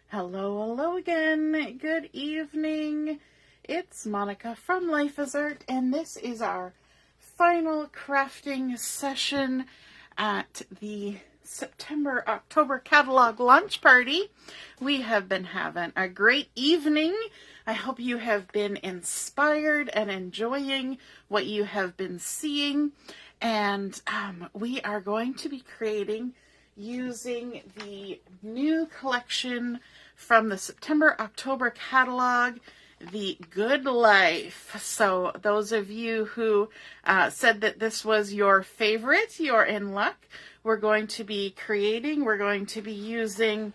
Hello again. Good evening. It's Monica from Life is Art, and this is our final crafting session at the September-October catalog launch party. We have been having a great evening. I hope you have been inspired and enjoying what you have been seeing. And we are going to be creating using the new collection from the September-October catalog, the Good Life. So those of you who said that this was your favorite, you're in luck. We're going to be using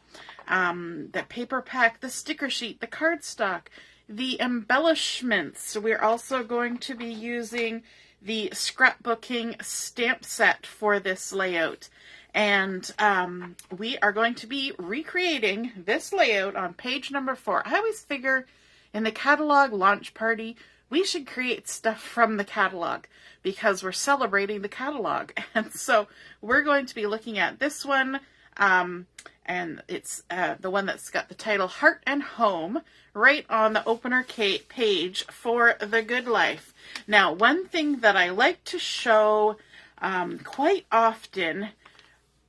the paper pack, the sticker sheet, the cardstock, the embellishments. We're also going to be using the scrapbooking stamp set for this layout. And we are going to be recreating this layout on page number 4. I always figure in the catalog launch party, we should create stuff from the catalog because we're celebrating the catalog. And so we're going to be looking at this one, and it's the one that's got the title Heart and Home right on the opener page for the Good Life. Now, one thing that I like to show quite often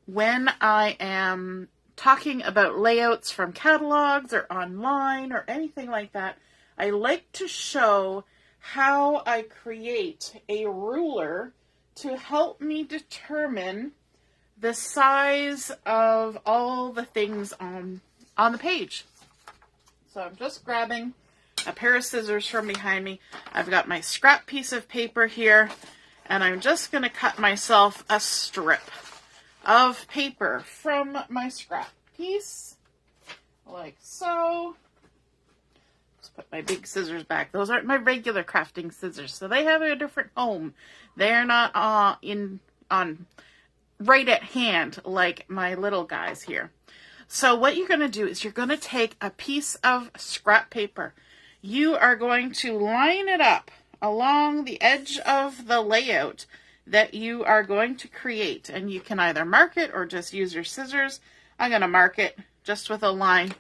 when I am talking about layouts from catalogs or online or anything like that, I like to show how I create a ruler to help me determine the size of all the things on the page. So I'm just grabbing a pair of scissors from behind me. I've got my scrap piece of paper here, and I'm just going to cut myself a strip of paper from my scrap piece, like so. Just put my big scissors back. Those aren't my regular crafting scissors, so they have a different home. They're not on right at hand like my little guys here. So what you're going to do is you're going to take a piece of scrap paper. You are going to line it up along the edge of the layout that you are going to create. And you can either mark it or just use your scissors. I'm going to mark it just with a line.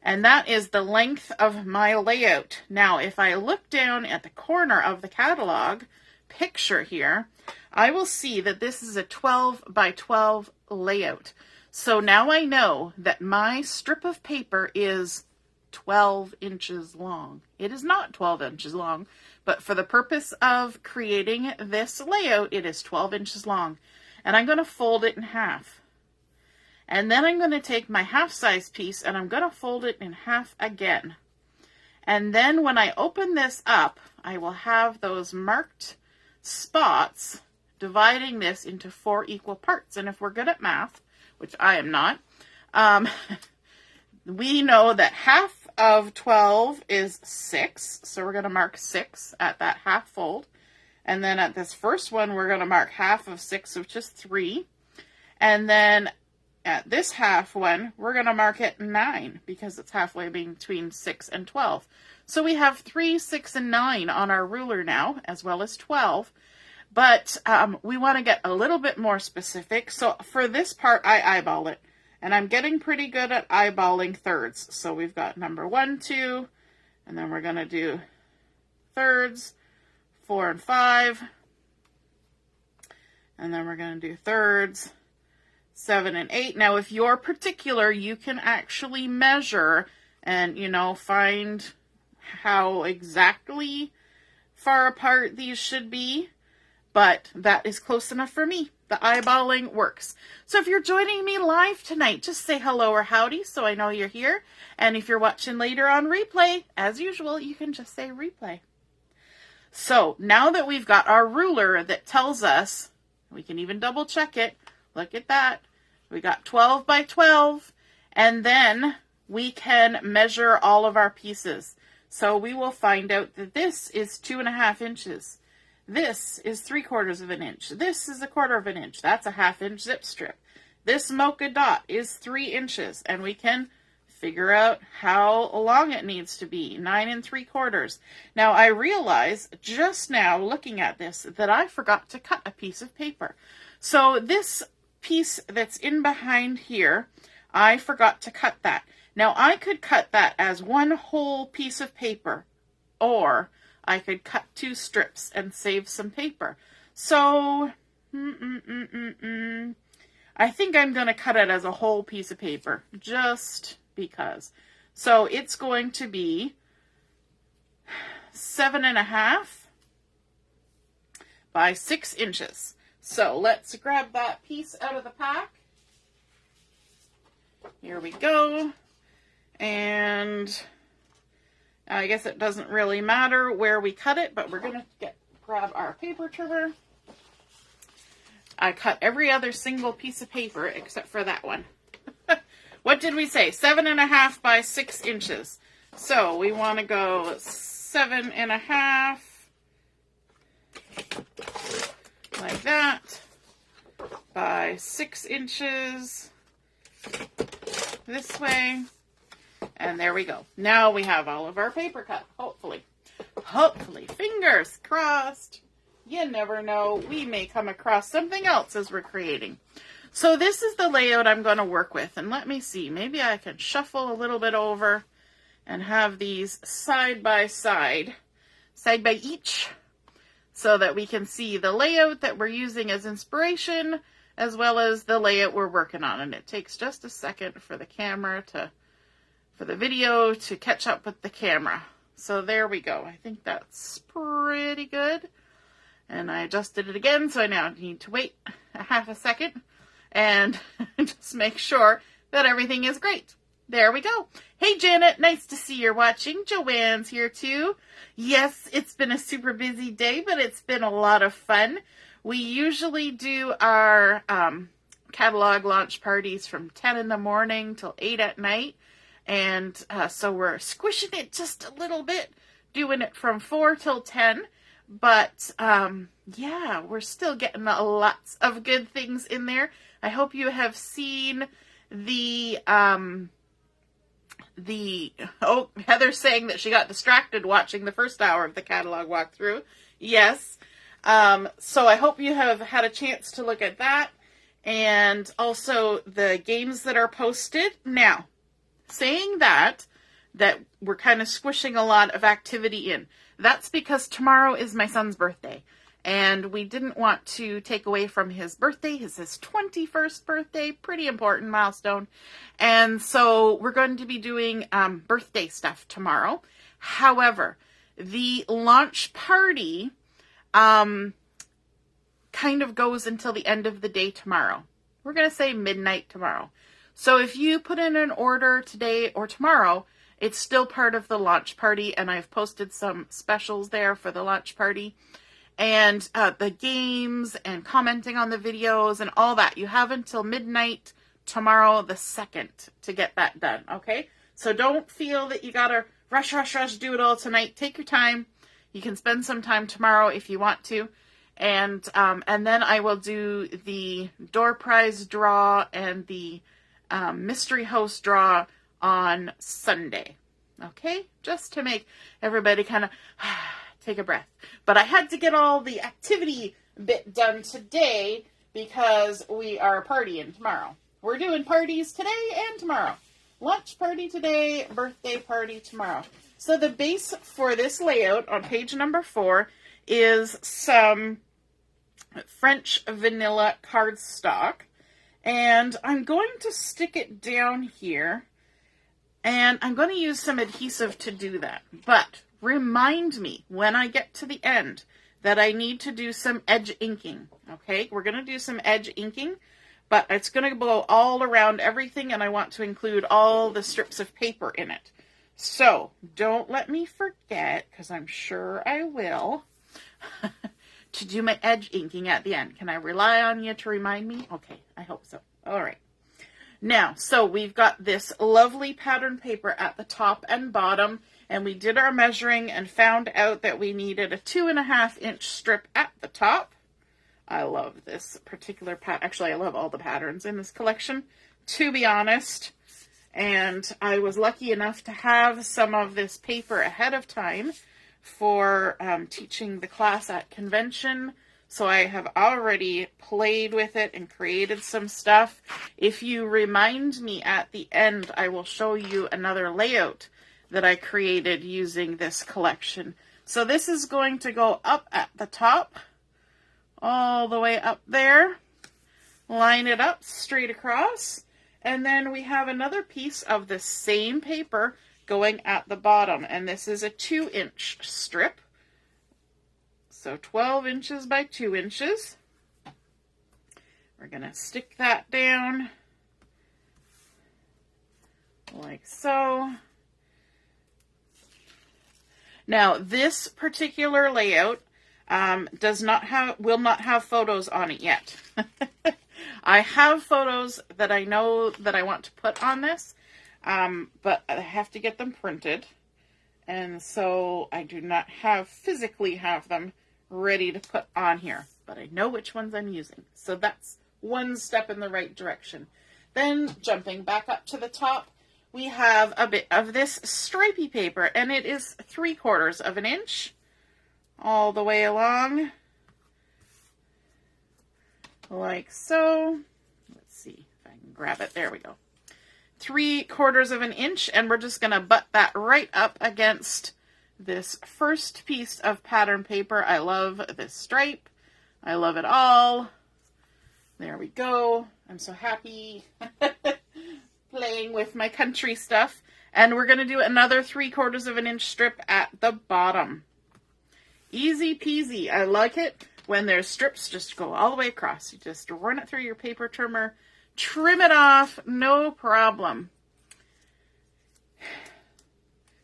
And that is the length of my layout. Now, if I look down at the corner of the catalog picture here, I will see that this is a 12 by 12 layout. So now I know that my strip of paper is 12 inches long. It is not 12 inches long, but for the purpose of creating this layout, it is 12 inches long. And I'm going to fold it in half. And then I'm going to take my half-size piece and I'm going to fold it in half again. And then when I open this up, I will have those marked spots dividing this into 4 equal parts. And if we're good at math, which I am not, we know that half of 12 is 6. So we're going to mark 6 at that half fold. And then at this first one, we're going to mark half of 6, which is 3. And then at this half one, we're going to mark it 9 because it's halfway between 6 and 12. So we have 3, 6, and 9 on our ruler now, as well as 12. But we want to get a little bit more specific. So for this part, I eyeball it. And I'm getting pretty good at eyeballing thirds. So we've got number 1, 2, and then we're going to do thirds, 4 and 5. And then we're going to do thirds, 7 and 8. Now, if you're particular, you can actually measure and, find how exactly far apart these should be. But that is close enough for me. The eyeballing works. So if you're joining me live tonight, just say hello or howdy so I know you're here. And if you're watching later on replay, as usual, you can just say replay. So now that we've got our ruler that tells us, we can even double check it. Look at that. We got 12 by 12. And then we can measure all of our pieces. So we will find out that this is 2.5 inches. This is 3/4 of an inch. This is 1/4 of an inch. That's a 1/2 inch zip strip. This Mocha dot is 3 inches, and we can figure out how long it needs to be, 9 3/4. Now I realize just now looking at this that I forgot to cut a piece of paper. So this piece that's in behind here, I forgot to cut that. Now I could cut that as one whole piece of paper, or I could cut 2 strips and save some paper. So, I think I'm going to cut it as a whole piece of paper, just because. So it's going to be 7.5 by 6 inches. So let's grab that piece out of the pack. Here we go. And I guess it doesn't really matter where we cut it, but we're going to grab our paper trimmer. I cut every other single piece of paper except for that one. What did we say? 7.5 by 6 inches. So we want to go 7.5 like that by 6 inches this way. And there we go. Now we have all of our paper cut, hopefully. Hopefully, fingers crossed. You never know. We may come across something else as we're creating. So this is the layout I'm going to work with. And let me see. Maybe I can shuffle a little bit over and have these side by side by each, so that we can see the layout that we're using as inspiration, as well as the layout we're working on. And it takes just a second for the camera for the video to catch up with the camera. So there we go. I think that's pretty good. And I adjusted it again, so I now need to wait a half a second and just make sure that everything is great. There we go. Hey, Janet, nice to see you're watching. Joanne's here too. Yes, it's been a super busy day, but it's been a lot of fun. We usually do our catalog launch parties from 10 in the morning till 8 at night. And so we're squishing it just a little bit, doing it from 4 till 10. But, yeah, we're still getting lots of good things in there. I hope you have seen Heather's saying that she got distracted watching the first hour of the catalog walkthrough. Yes. So I hope you have had a chance to look at that. And also the games that are posted. Now, saying that we're kind of squishing a lot of activity in. That's because tomorrow is my son's birthday, and we didn't want to take away from his birthday. It's his 21st birthday, pretty important milestone. And so we're going to be doing birthday stuff tomorrow. However, the launch party kind of goes until the end of the day tomorrow. We're going to say midnight tomorrow. So if you put in an order today or tomorrow, it's still part of the launch party, and I've posted some specials there for the launch party. And the games and commenting on the videos and all that, you have until midnight tomorrow the 2nd to get that done, okay? So don't feel that you gotta rush, do it all tonight. Take your time. You can spend some time tomorrow if you want to. And then I will do the door prize draw and the mystery host draw on Sunday. Okay? Just to make everybody kind of take a breath. But I had to get all the activity bit done today because we are partying tomorrow. We're doing parties today and tomorrow. Lunch party today, birthday party tomorrow. So the base for this layout on page number 4 is some French vanilla cardstock. And I'm going to stick it down here. And I'm going to use some adhesive to do that. But remind me when I get to the end that I need to do some edge inking. Okay, we're going to do some edge inking, but it's going to go all around everything, and I want to include all the strips of paper in it. So don't let me forget, because I'm sure I will, to do my edge inking at the end. Can I rely on you to remind me? Okay, I hope so. All right. Now, so we've got this lovely pattern paper at the top and bottom, and we did our measuring and found out that we needed a 2.5-inch strip at the top. I love this particular pattern. Actually, I love all the patterns in this collection, to be honest. And I was lucky enough to have some of this paper ahead of time for teaching the class at convention. So I have already played with it and created some stuff. If you remind me at the end, I will show you another layout that I created using this collection. So this is going to go up at the top, all the way up there. Line it up straight across. And then we have another piece of the same paper going at the bottom. And this is a 2-inch strip. So 12 inches by 2 inches. We're going to stick that down like so. Now this particular layout will not have photos on it yet. I have photos that I know that I want to put on this, but I have to get them printed. And so I do not physically have them ready to put on here, but I know which ones I'm using. So that's one step in the right direction. Then jumping back up to the top, we have a bit of this stripy paper, and it is 3/4 of an inch all the way along, like so. Let's see if I can grab it. There we go. 3/4 of an inch, and we're just going to butt that right up against this first piece of pattern paper. I love this stripe. I love it all. There we go. I'm so happy playing with my country stuff. And we're going to do another 3/4 of an inch strip at the bottom. Easy peasy. I like it when there's strips just go all the way across. You just run it through your paper trimmer, trim it off, no problem.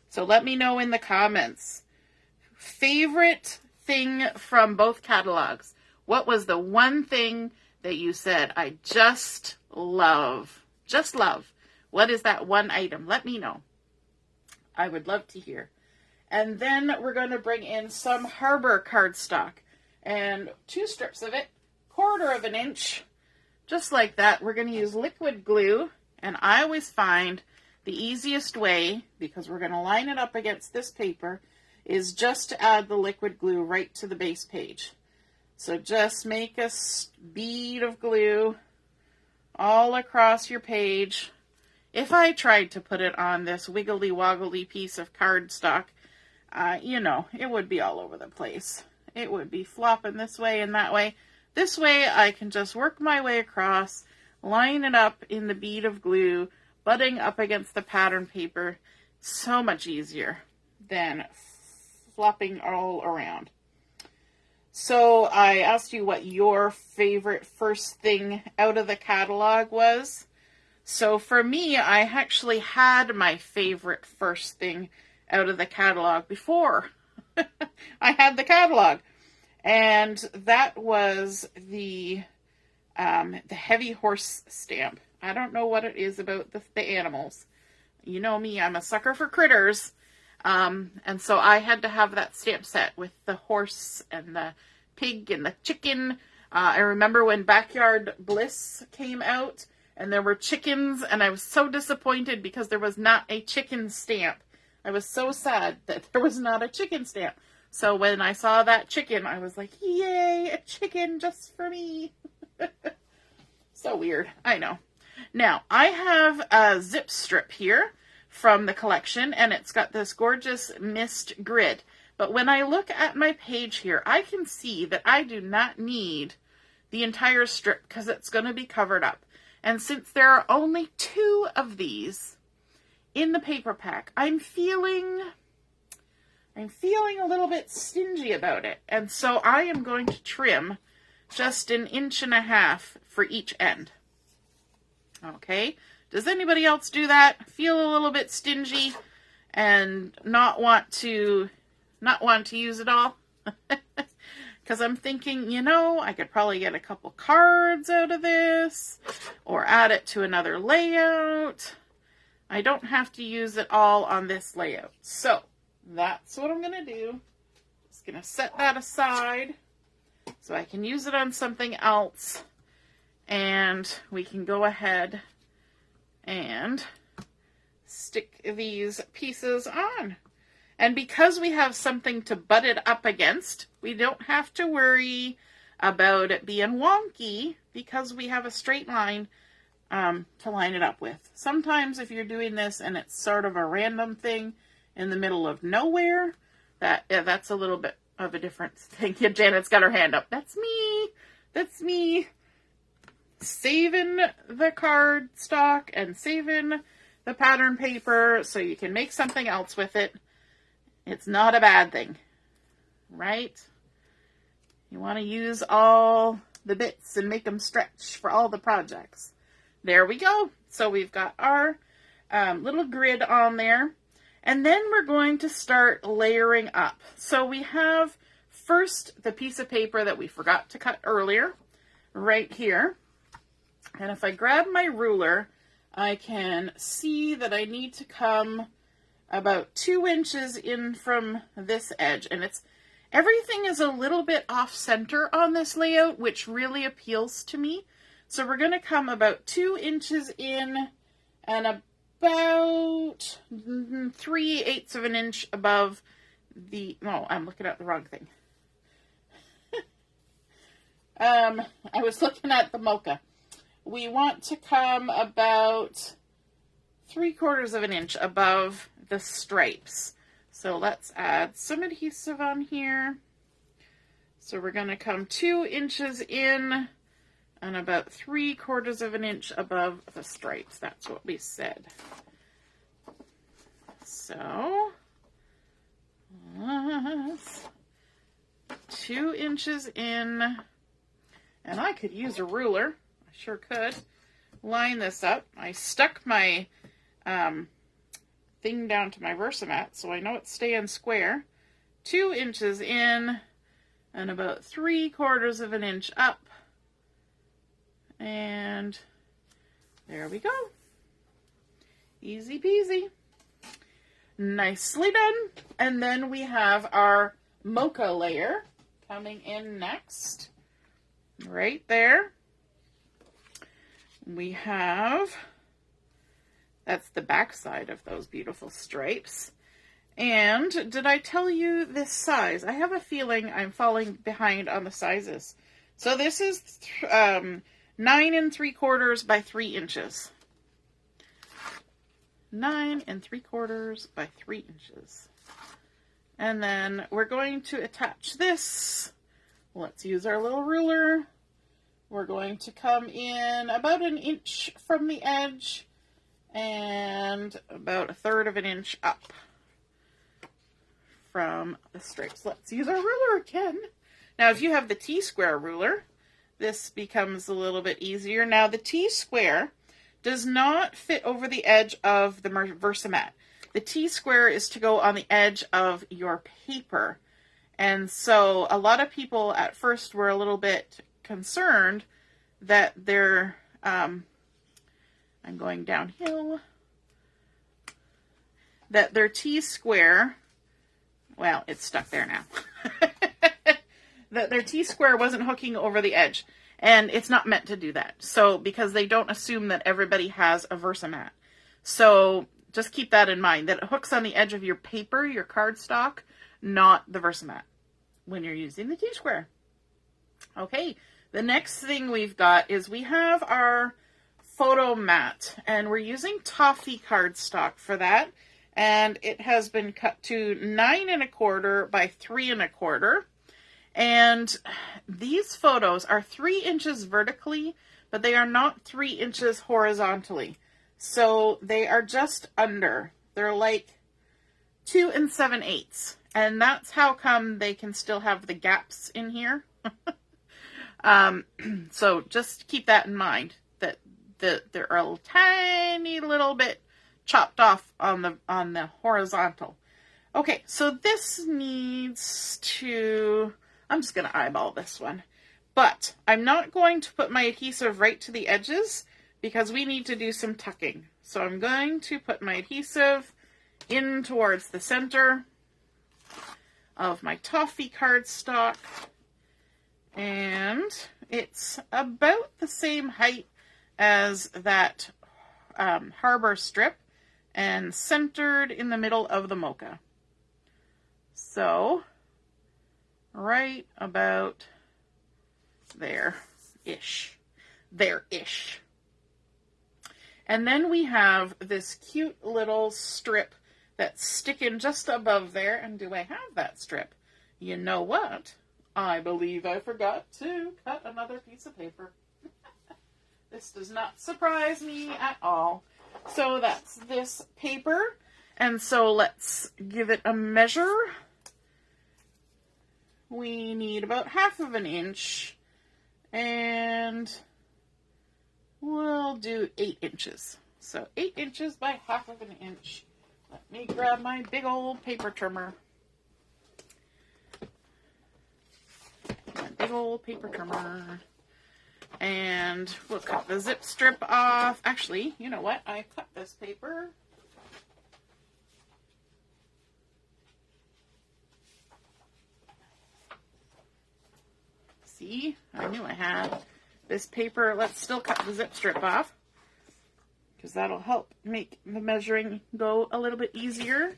So let me know in the comments, favorite thing from both catalogs. What was the one thing that you said, I just love? Just love. What is that one item? Let me know. I would love to hear. And then we're going to bring in some Harbour cardstock. And 2 strips of it, 1/4 of an inch. Just like that. We're going to use liquid glue. And I always find the easiest way, because we're going to line it up against this paper, is just to add the liquid glue right to the base page. So just make a bead of glue all across your page. If I tried to put it on this wiggly woggly piece of cardstock, you know, it would be all over the place. It would be flopping this way and that way. This way I can just work my way across, line it up in the bead of glue, butting up against the pattern paper. So much easier than flopping all around. So I asked you what your favorite first thing out of the catalog was. So for me, I actually had my favorite first thing out of the catalog before I had the catalog. And that was the heavy horse stamp. I don't know what it is about the animals. You know me, I'm a sucker for critters. And so I had to have that stamp set with the horse and the pig and the chicken. I remember when Backyard Bliss came out and there were chickens, and I was so disappointed because there was not a chicken stamp. I was so sad that there was not a chicken stamp. So when I saw that chicken, I was like, yay, a chicken just for me. So weird, I know. Now, I have a zip strip here from the collection, and it's got this gorgeous mist grid. But when I look at my page here, I can see that I do not need the entire strip because it's going to be covered up. And since there are only 2 of these in the paper pack, I'm feeling a little bit stingy about it. And so I am going to trim just 1.5 inches for each end. Okay, does anybody else do that? Feel a little bit stingy and not want to use it all? Because I'm thinking, you know, I could probably get a couple cards out of this or add it to another layout. I don't have to use it all on this layout. So that's what I'm going to do. Just going to set that aside so I can use it on something else. And we can go ahead and stick these pieces on. And because we have something to butt it up against, we don't have to worry about it being wonky because we have a straight line to line it up with. Sometimes if you're doing this and it's sort of a random thing in the middle of nowhere, that's a little bit of a different thing. Yeah, Janet's got her hand up. That's me. That's me. Saving the cardstock and saving the pattern paper so you can make something else with it. It's not a bad thing, right? You want to use all the bits and make them stretch for all the projects. There we go. So we've got our little grid on there. And then we're going to start layering up. So we have first the piece of paper that we forgot to cut earlier, right here. And if I grab my ruler, I can see that I need to come about 2 inches in from this edge. And everything is a little bit off center on this layout, which really appeals to me. So we're going to come about 2 inches in and about 3/8 of an inch above no, I'm looking at the wrong thing. I was looking at the Mocha. We want to come about 3/4 of an inch above the stripes. So let's add some adhesive on here. So we're going to come 2 inches in and about 3/4 of an inch above the stripes. That's what we said. So, 2 inches in, and I could use a ruler. I sure could. Line this up. I stuck my thing down to my Versamat, so I know it's staying square. 2 inches in and about 3/4 of an inch up. And there we go. Easy peasy. Nicely done. And then we have our Mocha layer coming in next. Right there. We have, that's the back side of those beautiful stripes. And did I tell you this size? I have a feeling I'm falling behind on the sizes. So this is 9 3/4 by 3 inches. 9 3/4 by 3 inches. And then we're going to attach this. Let's use our little ruler. We're going to come in about 1 inch from the edge and about 1/3 of an inch up from the stripes. Let's use our ruler again. Now, if you have the Tsquare ruler, this becomes a little bit easier. Now, the Tsquare does not fit over the edge of the Versamat. The Tsquare is to go on the edge of your paper. And so a lot of people at first were a little bit concerned that their, I'm going downhill, that their Tsquare, well, it's stuck there now, that their Tsquare wasn't hooking over the edge. And it's not meant to do that. So, because they don't assume that everybody has a Versamat. So, just keep that in mind, that it hooks on the edge of your paper, your cardstock, not the Versamat when you're using the Tsquare. Okay, the next thing we've got is we have our photo mat, and we're using Toffee cardstock for that. And it has been cut to 9 1/4 by 3 1/4. And these photos are 3 inches vertically, but they are not 3 inches horizontally. So they are just under. They're like 2 7/8. And that's how come they can still have the gaps in here. So just keep that in mind, that they're a tiny little bit chopped off on the horizontal. Okay, so this needs to, I'm just going to eyeball this one. But I'm not going to put my adhesive right to the edges because we need to do some tucking. So I'm going to put my adhesive in towards the center of my Toffee cardstock. And it's about the same height as that Harbour strip and centered in the middle of the Mocha. So right about There-ish. There-ish. And then we have this cute little strip that's sticking just above there. And do I have that strip? You know what? I believe I forgot to cut another piece of paper. This does not surprise me at all. So that's this paper. And so let's give it a measure. We need about 1/2 inch. And we'll do 8 inches. So 8 inches by 1/2 inch. Let me grab my big old paper trimmer. My big old paper trimmer. And we'll cut the zip strip off. Actually, you know what? I cut this paper. See? I knew I had this paper. Let's still cut the zip strip off, because that'll help make the measuring go a little bit easier.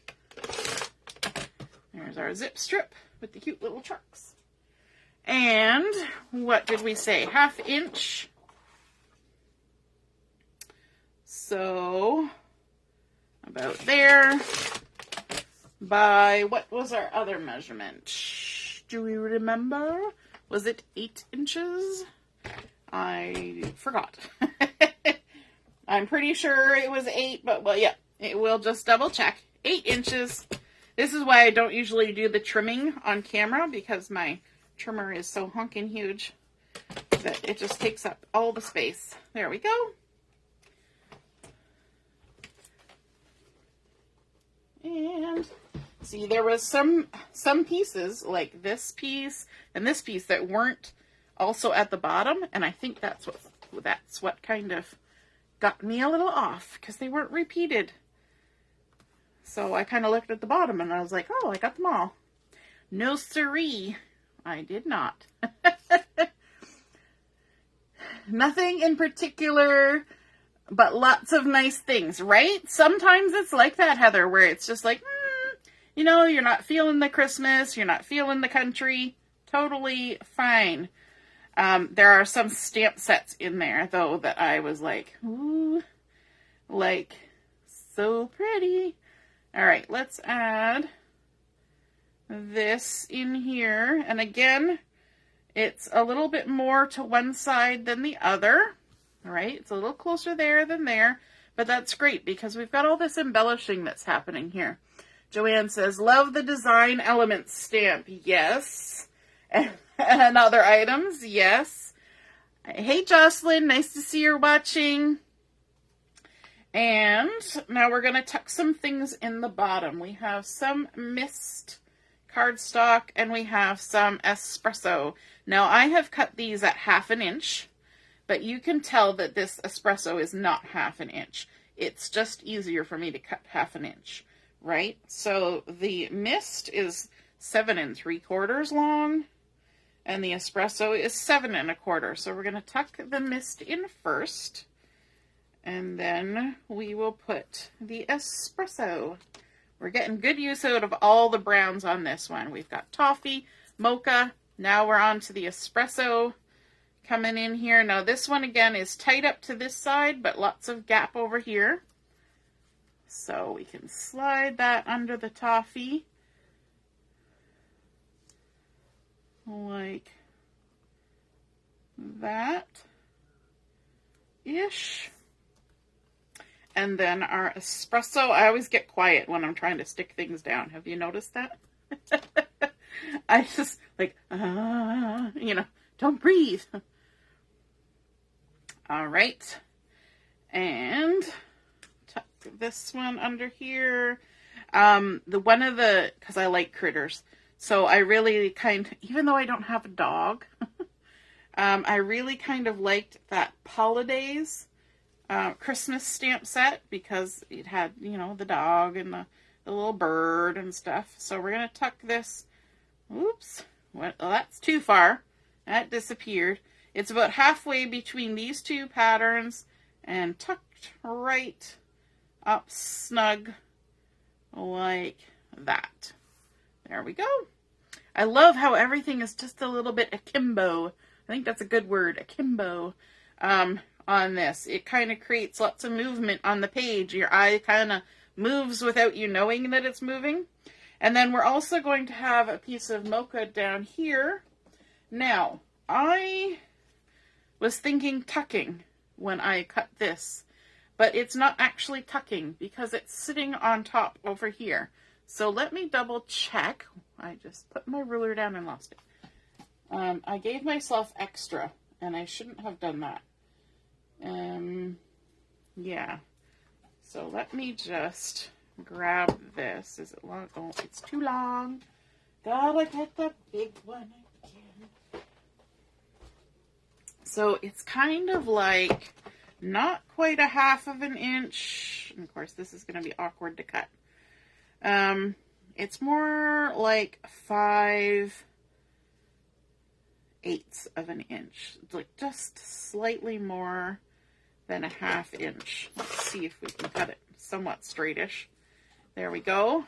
There's our zip strip with the cute little trucks. And what did we say? 1/2 inch. So about there. By what was our other measurement? Do we remember? Was it 8 inches? I forgot. I'm pretty sure it was 8, but well, yeah, we'll just double check. 8 inches. This is why I don't usually do the trimming on camera, because my trimmer is so honking huge that it just takes up all the space. There we go. And see, there was some pieces like this piece and this piece that weren't also at the bottom, and I think that's what kind of got me a little off, because they weren't repeated. So I kind of looked at the bottom and I was like, oh, I got them all. No siree, I did not. Nothing in particular, but lots of nice things, right? Sometimes it's like that, Heather, where it's just like, you know, you're not feeling the Christmas, you're not feeling the country. Totally fine. There are some stamp sets in there, though, that I was like, ooh, like, so pretty. All right, let's add this in here. And again, it's a little bit more to one side than the other. All right, it's a little closer there than there, but that's great because we've got all this embellishing that's happening here. Joanne says, love the design elements stamp. Yes. And other items. Yes. Hey, Jocelyn. Nice to see you're watching. And now we're going to tuck some things in the bottom. We have some mist cardstock and we have some espresso. Now I have cut these at 1/2 inch, but you can tell that this espresso is not 1/2 inch. It's just easier for me to cut 1/2 inch, right? So the mist is 7 3/4 long and the espresso is 7 1/4. So we're going to tuck the mist in first. And then we will put the espresso. We're getting good use out of all the browns on this one. We've got Toffee, Mocha. Now we're on to the espresso coming in here. Now this one again is tight up to this side, but lots of gap over here. So we can slide that under the Toffee. Like that-ish. And then our espresso, I always get quiet when I'm trying to stick things down. Have you noticed that? I just like, you know, don't breathe. All right. And tuck this one under here. Because I like critters. So I really even though I don't have a dog, I really kind of liked that Holidays Christmas stamp set because it had, you know, the dog and the little bird and stuff. So we're going to tuck this. Oops. Well, that's too far. That disappeared. It's about halfway between these two patterns and tucked right up snug like that. There we go. I love how everything is just a little bit akimbo I think that's a good word, akimbo, on this. It kind of creates lots of movement on the page. Your eye kind of moves without you knowing that it's moving. And then we're also going to have a piece of Mocha down here. Now, I was thinking tucking when I cut this, but it's not actually tucking because it's sitting on top over here. So let me double check. I just put my ruler down and lost it. I gave myself extra, and I shouldn't have done that. Yeah. So let me just grab this. Is it long? Oh, it's too long. Gotta get the big one again. So it's kind of like not quite a 1/2 inch. And of course, this is going to be awkward to cut. It's more like 5/8 of an inch. It's like just slightly more than a 1/2 inch. Let's see if we can cut it somewhat straightish. There we go.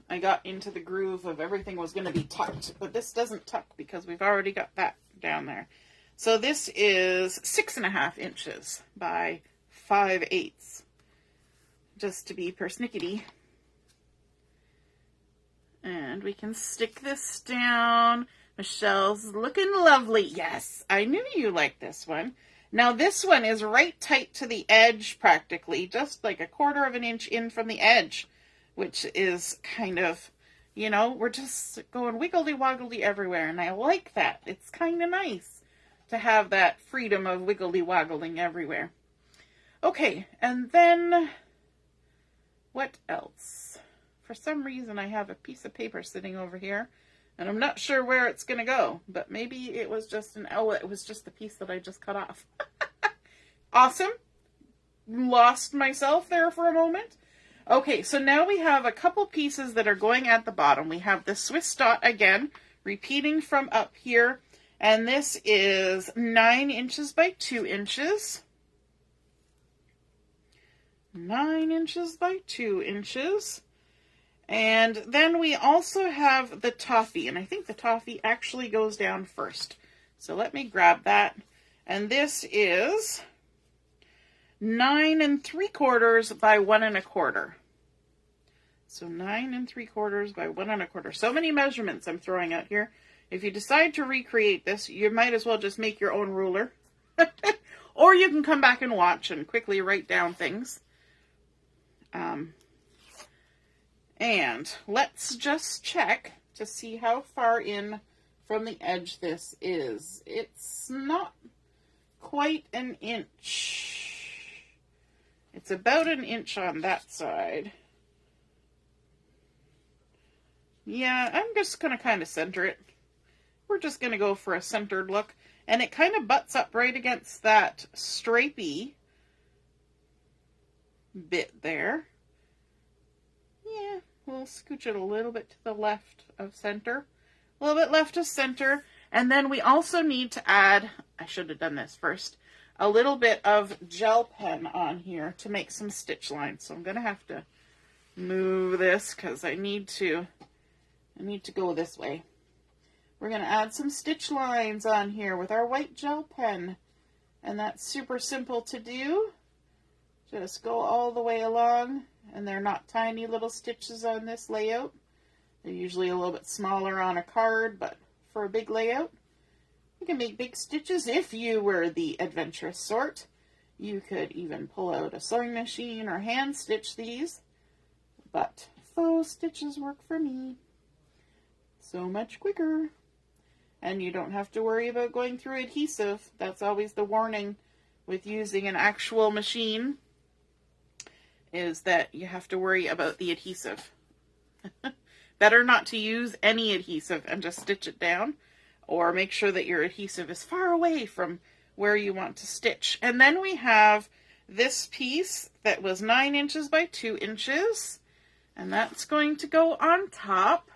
I got into the groove of everything was going to be tucked, but this doesn't tuck because we've already got that down there. So this is 6.5 inches by 5/8, just to be persnickety. And we can stick this down. Michelle's looking lovely. Yes, I knew you liked this one. Now this one is right tight to the edge practically, just like 1/4 inch in from the edge, which is kind of, you know, we're just going wiggly-woggly everywhere, and I like that. It's kind of nice to have that freedom of wiggly-woggling everywhere. Okay, and then what else? For some reason, I have a piece of paper sitting over here, and I'm not sure where it's going to go, but maybe it was just it was just the piece that I just cut off. Awesome. Lost myself there for a moment. Okay, so now we have a couple pieces that are going at the bottom. We have the Swiss dot again, repeating from up here, and this is 9 inches by 2 inches. 9 inches by 2 inches. And then we also have the Toffee, and I think the Toffee actually goes down first. So let me grab that. And this is 9 3/4 by 1 1/4. So 9 3/4 by 1 1/4. So many measurements I'm throwing out here. If you decide to recreate this, you might as well just make your own ruler. Or you can come back and watch and quickly write down things. And let's just check to see how far in from the edge this is. It's not quite an inch. It's about an inch on that side. Yeah, I'm just going to kind of center it. We're just going to go for a centered look. And it kind of butts up right against that stripey bit there. Yeah, we'll scooch it a little bit to the left of center. A little bit left of center. And then we also need to add, I should have done this first, a little bit of gel pen on here to make some stitch lines. So I'm going to have to move this because I need to go this way. We're going to add some stitch lines on here with our white gel pen. And that's super simple to do. Just go all the way along. And they're not tiny little stitches on this layout. They're usually a little bit smaller on a card, but for a big layout, you can make big stitches if you were the adventurous sort. You could even pull out a sewing machine or hand stitch these, but faux stitches work for me. So much quicker. And you don't have to worry about going through adhesive. That's always the warning with using an actual machine, is that you have to worry about the adhesive. Better not to use any adhesive and just stitch it down, or make sure that your adhesive is far away from where you want to stitch. And then we have this piece that was 9 inches by 2 inches, and that's going to go on top.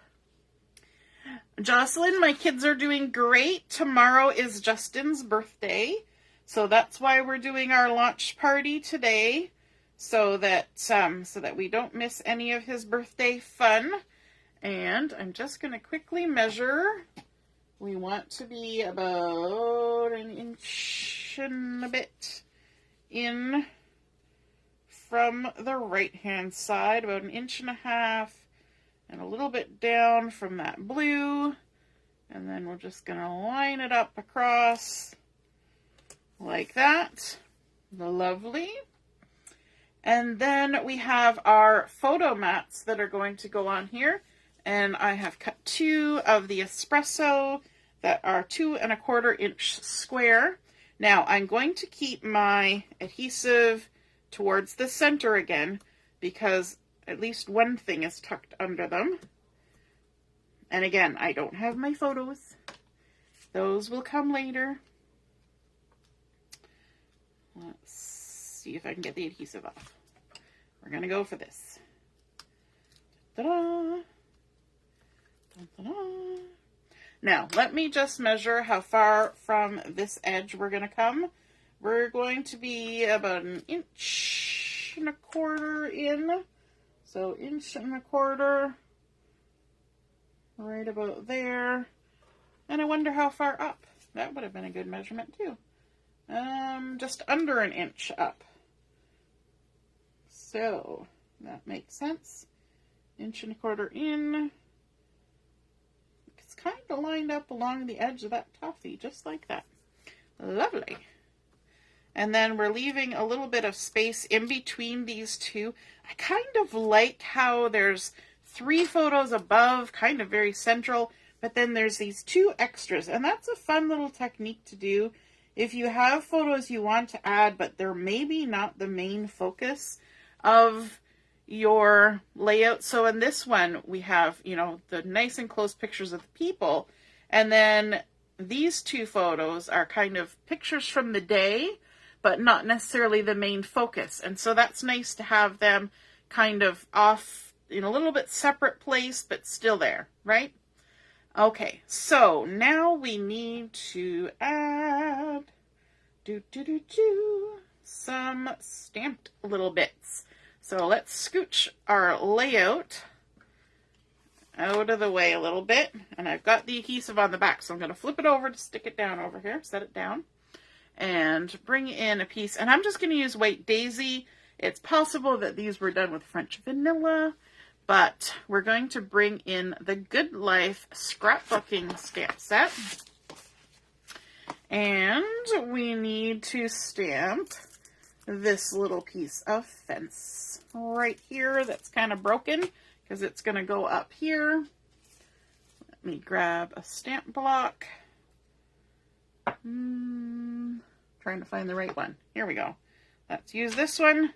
Jocelyn, my kids are doing great. Tomorrow is Justin's birthday, so that's why we're doing our launch party today, so that we don't miss any of his birthday fun. And I'm just going to quickly measure. We want want to be about an inch and a bit in from the right-hand side, about an inch and a half, and a little bit down from that blue. And then we're just going to line it up across like that. Lovely. And then we have our photo mats that are going to go on here. And I have cut 2 of the espresso that are 2 1/4 inch square. Now I'm going to keep my adhesive towards the center again, because at least one thing is tucked under them. And again, I don't have my photos. Those will come later. Let's see if I can get the adhesive off. We're going to go for this. Ta-da! Ta-da! Now, let me just measure how far from this edge we're going to come. We're going to be about an inch and a quarter in. So, inch and a quarter. Right about there. And I wonder how far up. That would have been a good measurement too. Just under an inch up. So, that makes sense. Inch and a quarter in. It's kind of lined up along the edge of that toffee, just like that. Lovely. And then we're leaving a little bit of space in between these two. I kind of like how there's 3 photos above, kind of very central, but then there's these 2 extras, and that's a fun little technique to do if you have photos you want to add, but they're maybe not the main focus of your layout. So in this one, we have, you know, the nice and close pictures of the people, and then these 2 photos are kind of pictures from the day, but not necessarily the main focus. And so that's nice to have them kind of off in a little bit separate place, but still there, right? Okay, so now we need to add some stamped little bits. So let's scooch our layout out of the way a little bit. And I've got the adhesive on the back, so I'm going to flip it over to stick it down over here, set it down, and bring in a piece. And I'm just going to use White Daisy. It's possible that these were done with French Vanilla, but we're going to bring in the Good Life scrapbooking stamp set. And we need to stamp this little piece of fence right here that's kind of broken because it's going to go up here. Let me grab a stamp block. Trying to find the right one. Here we go. Let's use this one.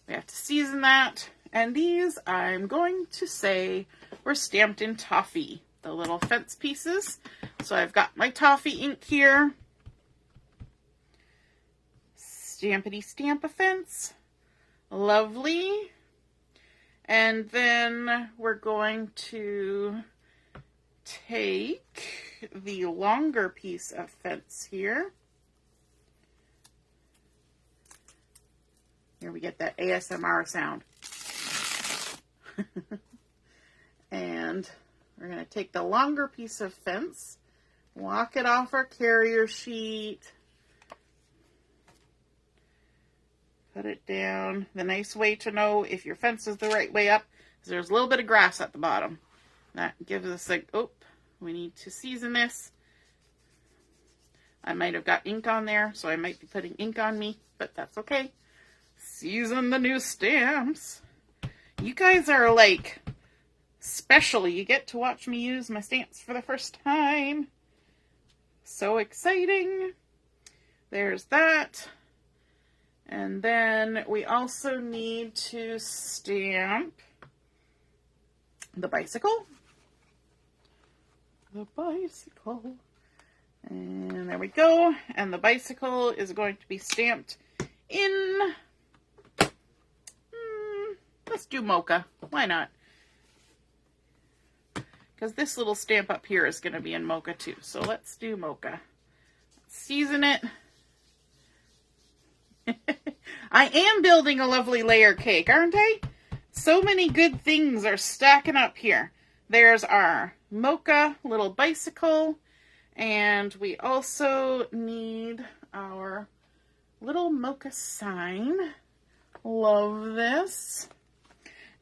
We have to season that. And these, I'm going to say, were stamped in Toffee, the little fence pieces. So I've got my Toffee ink here. Stampity stamp a fence. Lovely. And then we're going to take the longer piece of fence here. Here we get that ASMR sound. And we're going to take the longer piece of fence, walk it off our carrier sheet, put it down. The nice way to know if your fence is the right way up is there's a little bit of grass at the bottom. That gives us like, oh, we need to season this. I might have got ink on there, so I might be putting ink on me, but that's okay. Season the new stamps. You guys are like special. You get to watch me use my stamps for the first time. So exciting. There's that. And then we also need to stamp the bicycle. The bicycle. And there we go. And the bicycle is going to be stamped in... let's do Mocha. Why not? Because this little stamp up here is going to be in Mocha too. So let's do Mocha. Season it. I am building a lovely layer cake, aren't I? So many good things are stacking up here. There's our Mocha little bicycle. And we also need our little Mocha sign. Love this.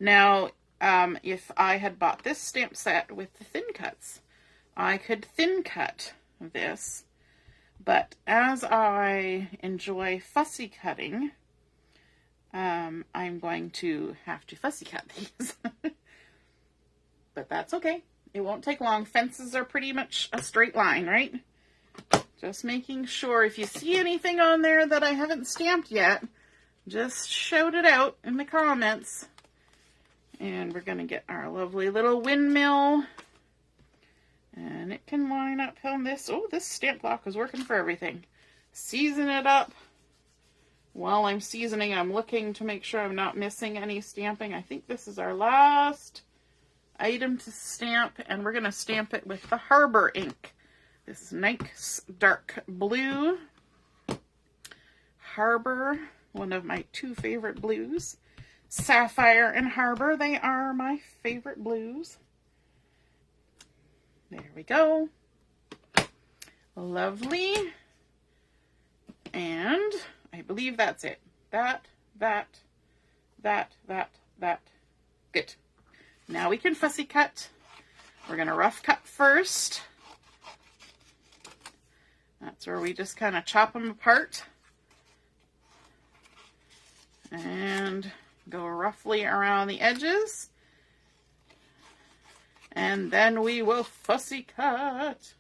Now, if I had bought this stamp set with the thin cuts, I could thin cut this. But as I enjoy fussy cutting, I'm going to have to fussy cut these. But that's okay. It won't take long. Fences are pretty much a straight line, right? Just making sure if you see anything on there that I haven't stamped yet, just shout it out in the comments. And we're going to get our lovely little windmill. And it can line up on this. Oh, this stamp block is working for everything. Season it up. While I'm seasoning, I'm looking to make sure I'm not missing any stamping. I think this is our last item to stamp, and we're going to stamp it with the Harbour ink. This is nice dark blue. Harbour, one of my two favorite blues. Sapphire and Harbour, they are my favorite blues. There we go. Lovely. And I believe that's it. That. Good. Now we can fussy cut. We're going to rough cut first. That's where we just kind of chop them apart. And go roughly around the edges. And then we will fussy cut.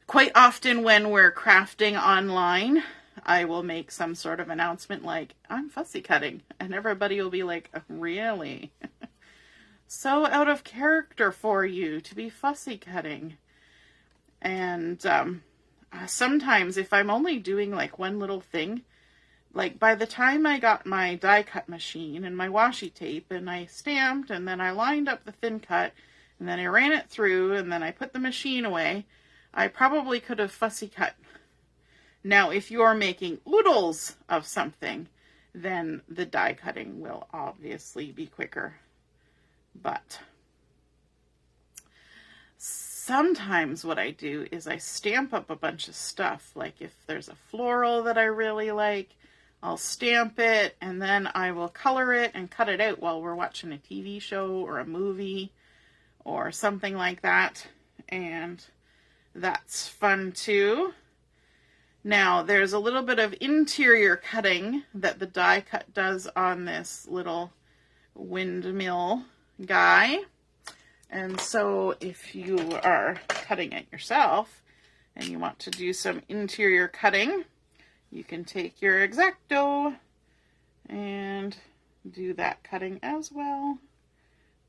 Quite often when we're crafting online, I will make some sort of announcement like, I'm fussy cutting. And everybody will be like, really? So out of character for you to be fussy cutting. And sometimes if I'm only doing like one little thing, like by the time I got my die cut machine and my washi tape and I stamped and then I lined up the thin cut and then I ran it through and then I put the machine away, I probably could have fussy cut. Now, if you're making oodles of something, then the die cutting will obviously be quicker. But sometimes what I do is I stamp up a bunch of stuff. Like if there's a floral that I really like, I'll stamp it and then I will color it and cut it out while we're watching a TV show or a movie or something like that. And that's fun too. Now, there's a little bit of interior cutting that the die cut does on this little windmill guy. And so if you are cutting it yourself and you want to do some interior cutting, you can take your X-Acto and do that cutting as well.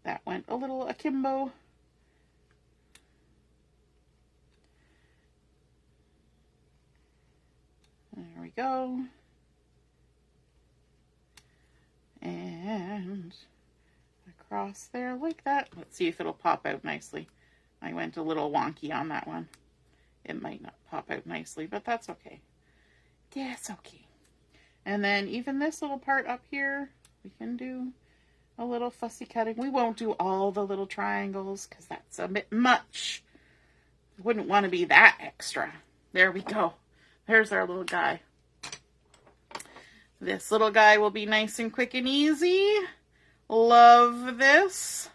That went a little akimbo. There we go. And across there like that. Let's see if it'll pop out nicely. I went a little wonky on that one. It might not pop out nicely, but that's okay. Yeah, it's okay. And then even this little part up here, we can do a little fussy cutting. We won't do all the little triangles because that's a bit much. Wouldn't want to be that extra. There we go. There's our little guy. This little guy will be nice and quick and easy. Love this.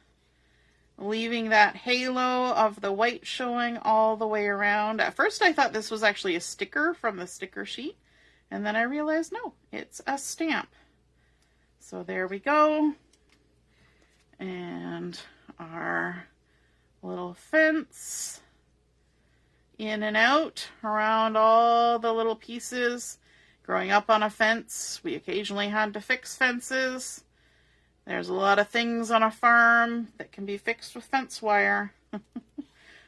Leaving that halo of the white showing all the way around. At first I thought this was actually a sticker from the sticker sheet. And then I realized, no, it's a stamp. So there we go. And our little fence. In and out around all the little pieces. Growing up on a fence, we occasionally had to fix fences. There's a lot of things on a farm that can be fixed with fence wire.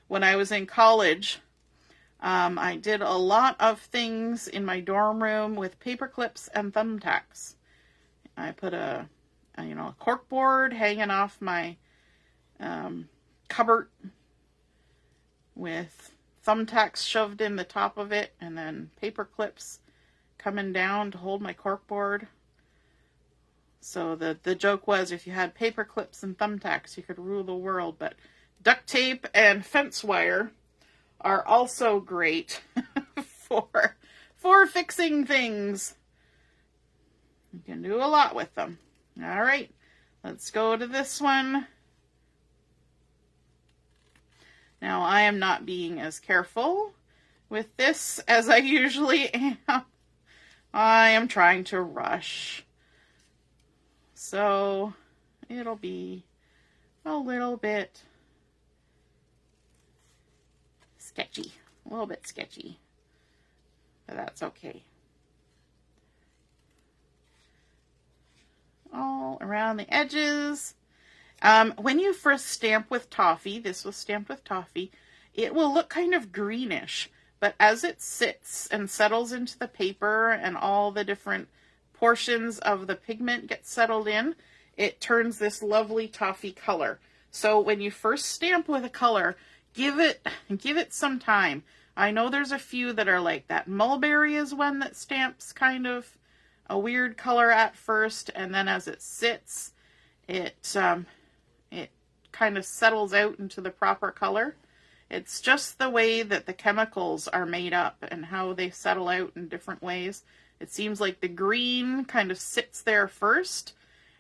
When I was in college, I did a lot of things in my dorm room with paper clips and thumbtacks. I put a cork board hanging off my cupboard with thumbtacks shoved in the top of it, and then paper clips coming down to hold my cork board. So the joke was if you had paper clips and thumbtacks, you could rule the world, but Duct tape and fence wire are also great for fixing things. You can do a lot with them. All right, let's go to this one. Now, I am not being as careful with this as I usually am. I am trying to rush. So, it'll be a little bit sketchy. A little bit sketchy. But that's okay. All around the edges. When you first stamp with Toffee, this was stamped with Toffee, it will look kind of greenish, but as it sits and settles into the paper and all the different portions of the pigment get settled in, it turns this lovely toffee color. So when you first stamp with a color, give it some time. I know there's a few that are like that. Mulberry is one that stamps kind of a weird color at first, and then as it sits, it kind of settles out into the proper color. It's just the way that the chemicals are made up and how they settle out in different ways. It seems like the green kind of sits there first,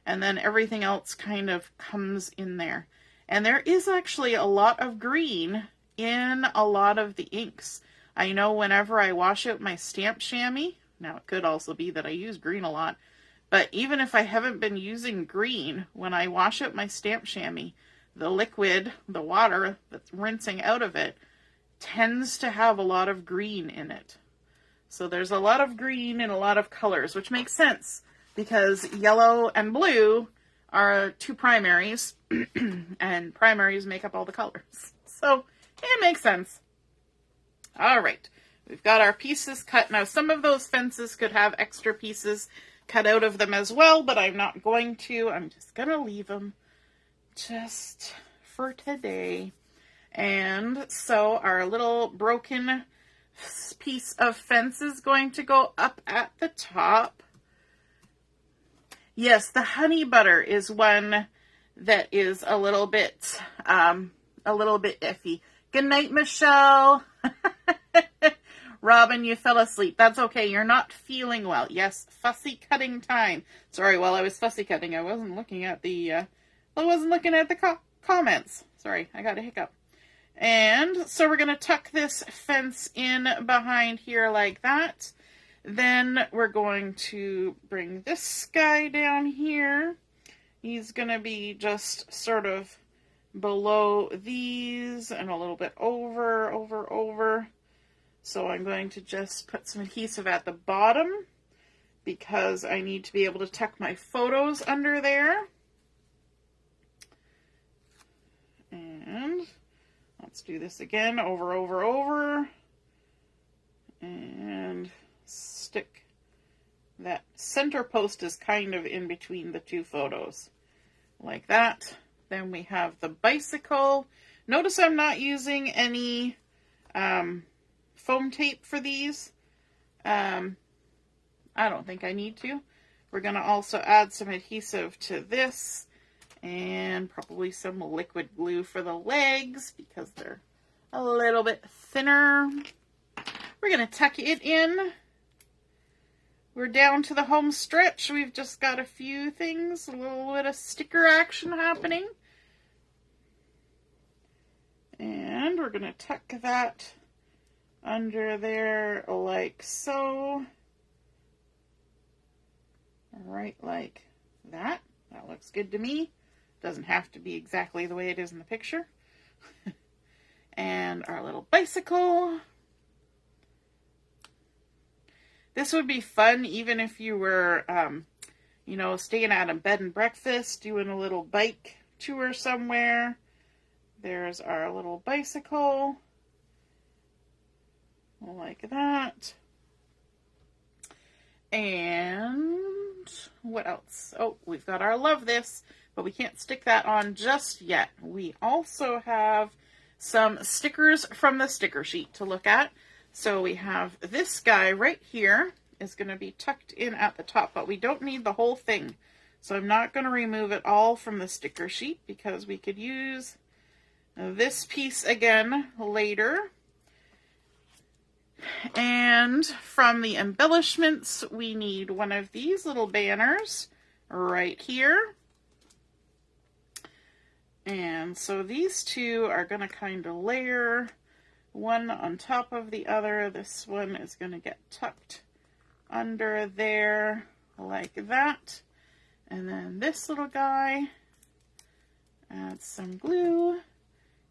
and then everything else kind of comes in there. And there is actually a lot of green in a lot of the inks. I know whenever I wash out my stamp chamois, now it could also be that I use green a lot, but even if I haven't been using green, when I wash out my stamp chamois, the liquid, the water that's rinsing out of it, tends to have a lot of green in it. So there's a lot of green in a lot of colors, which makes sense because yellow and blue are two primaries, and primaries make up all the colors. So it makes sense. All right, we've got our pieces cut. Now, some of those fences could have extra pieces cut out of them as well, but I'm not going to. I'm just going to leave them just for today. And so our little broken piece of fence is going to go up at the top. Yes, the honey butter is one that is a little bit iffy. Good night, Michelle. Robin, you fell asleep. That's okay. You're not feeling well. Yes, fussy cutting time. Sorry, while I was fussy cutting, I wasn't looking at the comments. Sorry, I got a hiccup. And so we're going to tuck this fence in behind here like that. Then we're going to bring this guy down here. He's going to be just sort of below these and a little bit over. So I'm going to just put some adhesive at the bottom because I need to be able to tuck my photos under there. And let's do this again, over. And stick that center post is kind of in between the two photos. Like that. Then we have the bicycle. Notice I'm not using any foam tape for these. I don't think I need to. We're going to also add some adhesive to this and probably some liquid glue for the legs because they're a little bit thinner. We're going to tuck it in. We're down to the home stretch. We've just got a few things, a little bit of sticker action happening. And we're going to tuck that under there like so. Right like that. That looks good to me. Doesn't have to be exactly the way it is in the picture. And our little bicycle. This would be fun even if you were, staying at a bed and breakfast, doing a little bike tour somewhere. There's our little bicycle. Like that. And what else? Oh, we've got our love this, but we can't stick that on just yet. We also have some stickers from the sticker sheet to look at. So we have this guy right here is going to be tucked in at the top, but we don't need the whole thing. So I'm not going to remove it all from the sticker sheet because we could use this piece again later. And from the embellishments, we need one of these little banners right here. And so these two are going to kind of layer one on top of the other. This one is going to get tucked under there like that. And then this little guy, add some glue.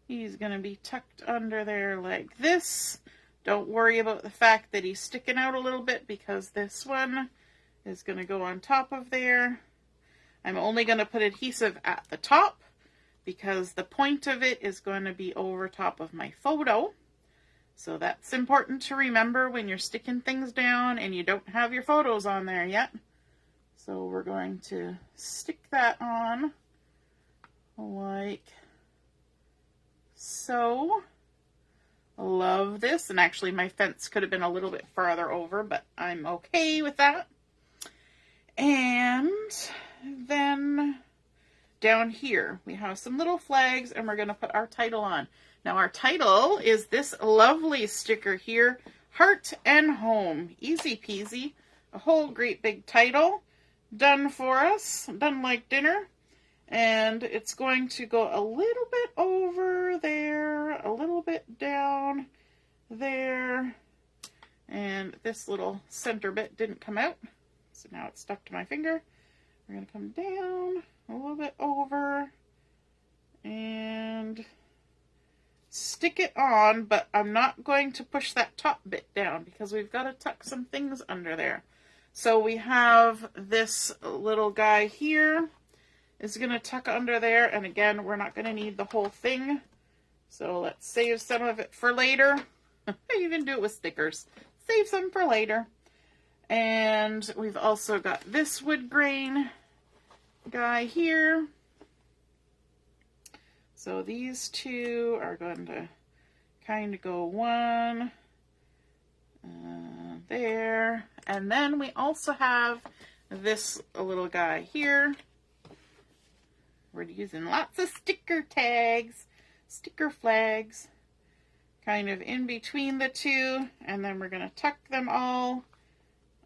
He's going to be tucked under there like this. Don't worry about the fact that he's sticking out a little bit because this one is going to go on top of there. I'm only going to put adhesive at the top because the point of it is going to be over top of my photo. So that's important to remember when you're sticking things down and you don't have your photos on there yet. So we're going to stick that on like so. Love this, and actually my fence could have been a little bit farther over, but I'm okay with that. And then down here we have some little flags, and we're going to put our title on. Now our title is this lovely sticker here, Heart and Home. Easy peasy. A whole great big title done for us, done like dinner. And it's going to go a little bit over there, a little bit down there. And this little center bit didn't come out, so now it's stuck to my finger. We're going to come down a little bit over and stick it on, but I'm not going to push that top bit down because we've got to tuck some things under there. So we have this little guy here is going to tuck under there, and again, we're not going to need the whole thing, so let's save some of it for later. You can do it with stickers. Save some for later. And we've also got this wood grain guy here. So these two are going to kind of go one there, and then we also have this little guy here. We're using lots of sticker tags, sticker flags, kind of in between the two, and then we're going to tuck them all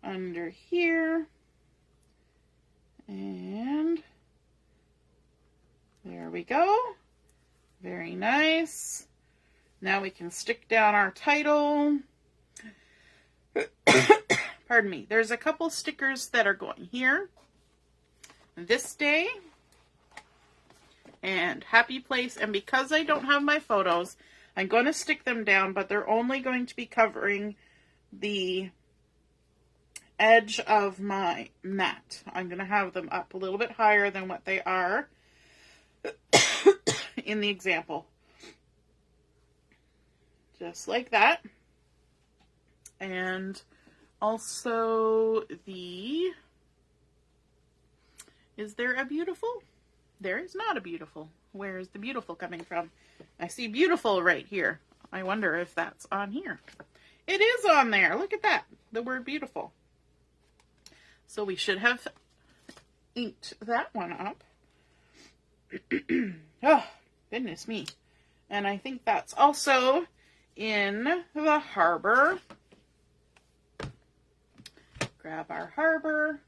under here. And there we go. Very nice. Now we can stick down our title. Pardon me. There's a couple stickers that are going here. This day and Happy Place, and because I don't have my photos, I'm going to stick them down, but they're only going to be covering the edge of my mat. I'm going to have them up a little bit higher than what they are in the example. Just like that. And also is there a beautiful? There is not a beautiful. Where is the beautiful coming from? I see beautiful right here. I wonder if that's on here. It is on there. Look at that. The word beautiful. So we should have inked that one up. Oh, goodness me. And I think that's also in the Harbour. Grab our Harbour.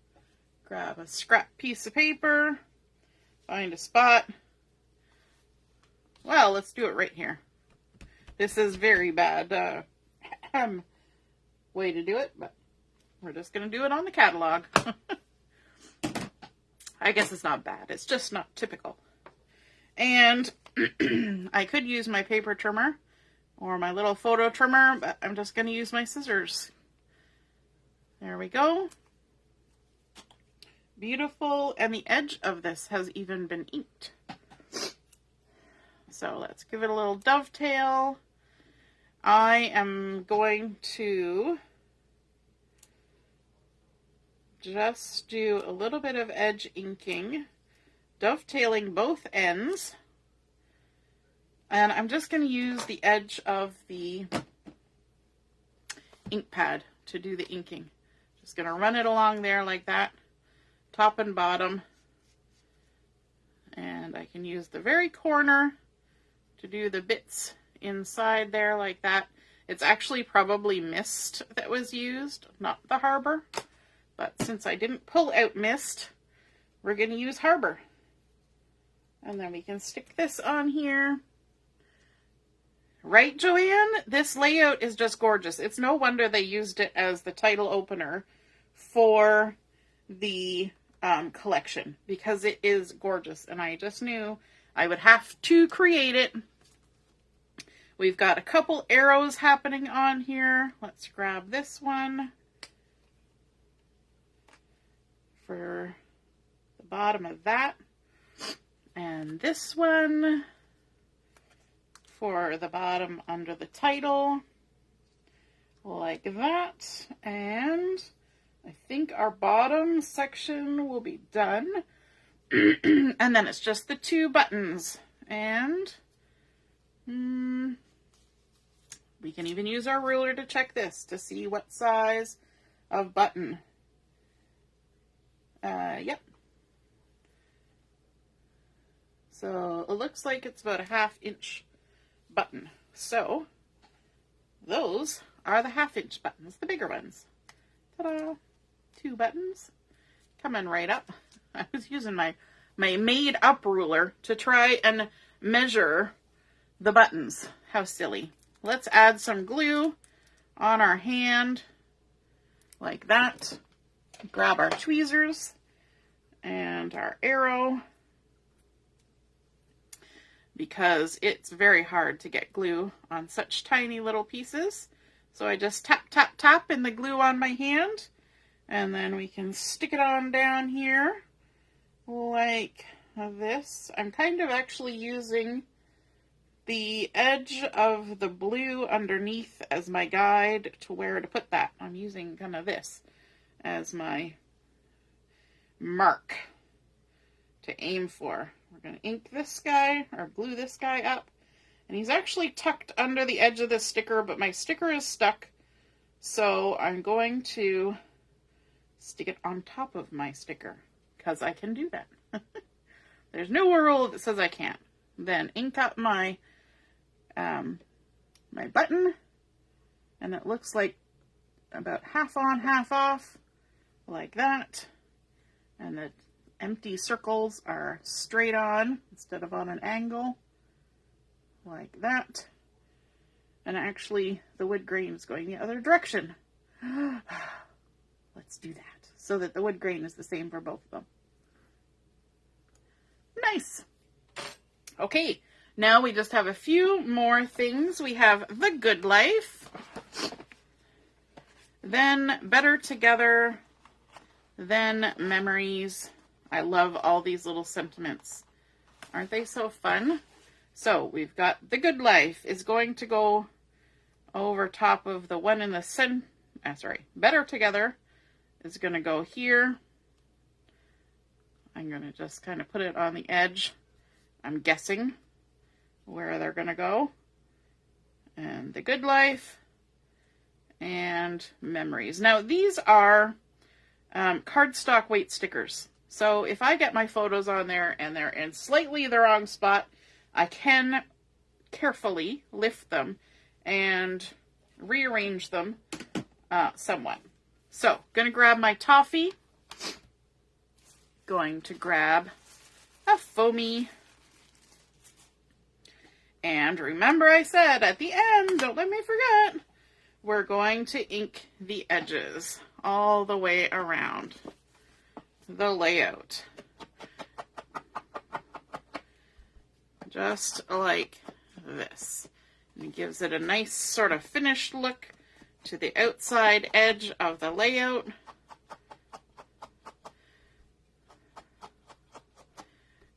Grab a scrap piece of paper. Find a spot. Well, let's do it right here. This is very bad way to do it, but we're just going to do it on the catalog. I guess it's not bad. It's just not typical. And I could use my paper trimmer or my little photo trimmer, but I'm just going to use my scissors. There we go. Beautiful. And the edge of this has even been inked. So let's give it a little dovetail. I am going to just do a little bit of edge inking, dovetailing both ends. And I'm just going to use the edge of the ink pad to do the inking. Just going to run it along there like that, top and bottom. And I can use the very corner to do the bits inside there like that. It's actually probably mist that was used, not the Harbour. But since I didn't pull out mist, we're going to use Harbour. And then we can stick this on here. Right, Joanne? This layout is just gorgeous. It's no wonder they used it as the title opener for the collection, because it is gorgeous. And I just knew I would have to create it. We've got a couple arrows happening on here. Let's grab this one for the bottom of that. And this one for the bottom under the title, like that. And I think our bottom section will be done. And then it's just the two buttons. And we can even use our ruler to check this to see what size of button. Yep. So it looks like it's about a 1/2 inch button. So those are the 1/2 inch buttons, the bigger ones. Ta-da! 2 buttons coming right up. I was using my made up ruler to try and measure the buttons. How silly. Let's add some glue on our hand like that. Grab our tweezers and our arrow, because it's very hard to get glue on such tiny little pieces. So I just tap, tap, tap in the glue on my hand, and then we can stick it on down here like this. I'm kind of actually using the edge of the blue underneath as my guide to where to put that. I'm using kind of this as my mark to aim for. We're going to ink this guy, or glue this guy up. And he's actually tucked under the edge of the sticker, but my sticker is stuck. So I'm going to stick it on top of my sticker, because I can do that. There's no rule that says I can't. Then ink up my my button, and it looks like about 1/2 on, 1/2 off, like that. And the empty circles are straight on instead of on an angle, like that. And actually the wood grain is going the other direction. Let's do that so that the wood grain is the same for both of them. Nice. Okay, now we just have a few more things. We have The Good Life, then Better Together, then Memories. I love all these little sentiments. Aren't they so fun? So we've got The Good Life is going to go over top of the one in the Better Together is going to go here. I'm going to just kind of put it on the edge. I'm guessing where they're going to go. And The Good Life and Memories. Now these are cardstock weight stickers. So if I get my photos on there and they're in slightly the wrong spot, I can carefully lift them and rearrange them somewhat. So, going to grab my Toffee. Going to grab a foamy. And remember I said at the end, don't let me forget, we're going to ink the edges all the way around the layout. Just like this. And it gives it a nice sort of finished look to the outside edge of the layout.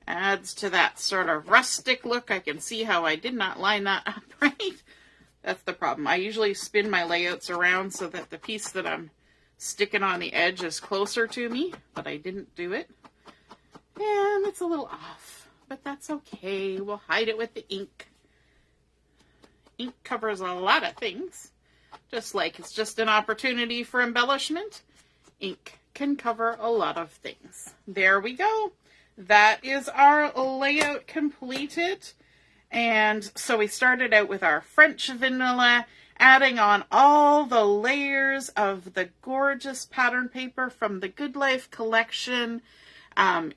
Adds to that sort of rustic look. I can see how I did not line that up right. That's the problem. I usually spin my layouts around so that the piece that I'm sticking on the edge is closer to me, but I didn't do it. And it's a little off, but that's okay. We'll hide it with the ink. Ink covers a lot of things. Just like it's just an opportunity for embellishment, ink can cover a lot of things. There we go. That is our layout completed. And so we started out with our French vanilla, adding on all the layers of the gorgeous pattern paper from the Good Life collection,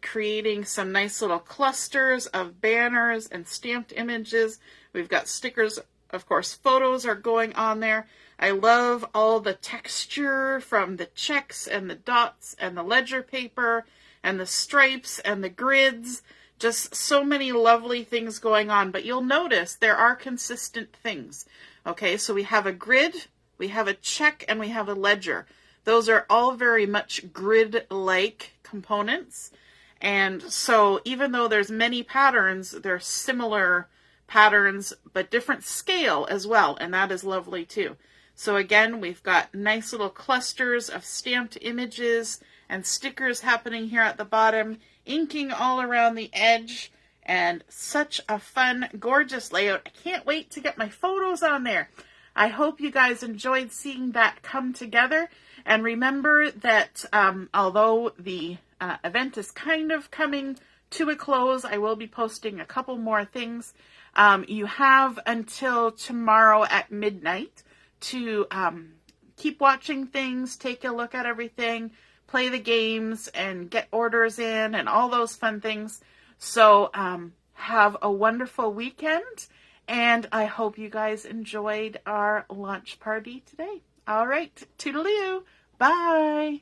creating some nice little clusters of banners and stamped images. We've got stickers, of course, photos are going on there. I love all the texture from the checks and the dots and the ledger paper and the stripes and the grids. Just so many lovely things going on. But you'll notice there are consistent things. Okay, so we have a grid, we have a check, and we have a ledger. Those are all very much grid-like components. And so even though there's many patterns, they're similar patterns, but different scale as well. And that is lovely too. So again, we've got nice little clusters of stamped images and stickers happening here at the bottom, inking all around the edge, and such a fun, gorgeous layout. I can't wait to get my photos on there. I hope you guys enjoyed seeing that come together. And remember that although the event is kind of coming to a close, I will be posting a couple more things. You have until tomorrow at midnight to keep watching things, take a look at everything, play the games, and get orders in, and all those fun things. So have a wonderful weekend, and I hope you guys enjoyed our launch party today. All right, toodaloo. Bye.